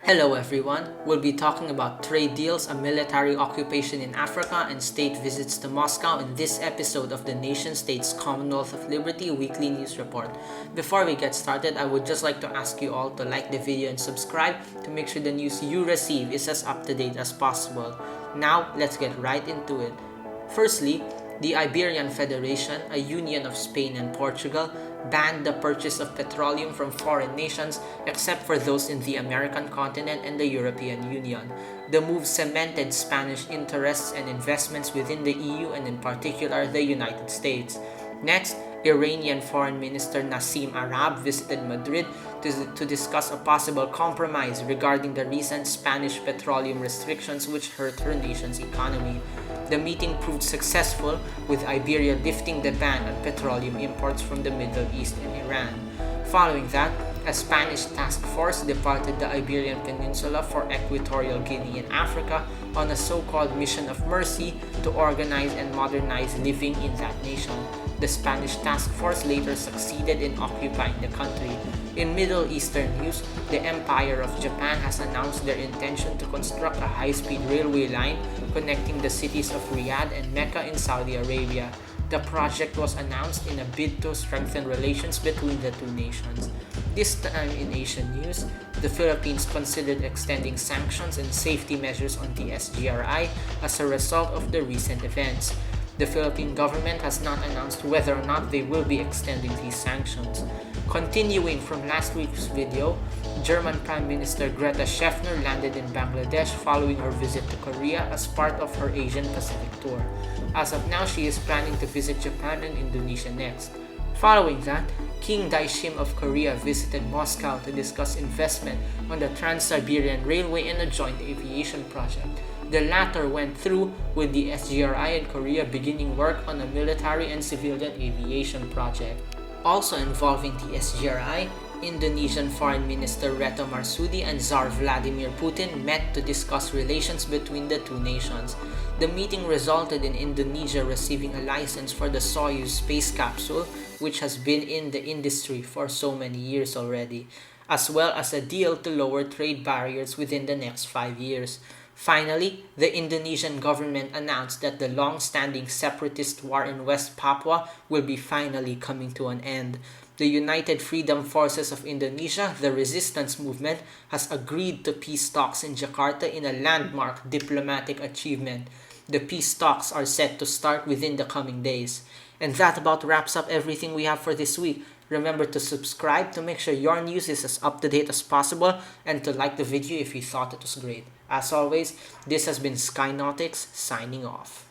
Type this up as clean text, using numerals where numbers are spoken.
Hello everyone, we'll be talking about trade deals, a military occupation in Africa, and state visits to Moscow in this episode of the Nation-States Commonwealth of Liberty Weekly News Report. Before we get started, I would just like to ask you all to like the video and subscribe to make sure the news you receive is as up-to-date as possible. Now, let's get right into it. Firstly, the Iberian Federation, a union of Spain and Portugal, banned the purchase of petroleum from foreign nations except for those in the American continent and the European Union. The move cemented Spanish interests and investments within the EU and in particular the United States. Next, Iranian Foreign Minister Nassim Arab visited Madrid to discuss a possible compromise regarding the recent Spanish petroleum restrictions which hurt her nation's economy. The meeting proved successful, with Iberia lifting the ban on petroleum imports from the Middle East and Iran. Following that, a Spanish task force departed the Iberian Peninsula for Equatorial Guinea in Africa on a so-called mission of mercy to organize and modernize living in that nation. The Spanish task force later succeeded in occupying the country. In Middle Eastern news, the Empire of Japan has announced their intention to construct a high-speed railway line connecting the cities of Riyadh and Mecca in Saudi Arabia. The project was announced in a bid to strengthen relations between the two nations. This time in Asian news, the Philippines considered extending sanctions and safety measures on the SGRI as a result of the recent events. The Philippine government has not announced whether or not they will be extending these sanctions. Continuing from last week's video, German Prime Minister Greta Scheffner landed in Bangladesh following her visit to Korea as part of her Asian Pacific tour. As of now, she is planning to visit Japan and Indonesia next. Following that, King Daishim of Korea visited Moscow to discuss investment on the Trans-Siberian Railway and a joint aviation project. The latter went through, with the SGRI and Korea beginning work on a military and civilian aviation project. Also involving the SGRI, Indonesian Foreign Minister Retno Marsudi and Tsar Vladimir Putin met to discuss relations between the two nations. The meeting resulted in Indonesia receiving a license for the Soyuz space capsule, which has been in the industry for so many years already, as well as a deal to lower trade barriers within the next 5 years. Finally, the Indonesian government announced that the long-standing separatist war in West Papua will be finally coming to an end. The United Freedom Forces of Indonesia, the resistance movement, has agreed to peace talks in Jakarta in a landmark diplomatic achievement. The peace talks are set to start within the coming days. And that about wraps up everything we have for this week. Remember to subscribe to make sure your news is as up-to-date as possible and to like the video if you thought it was great. As always, this has been Skynautics signing off.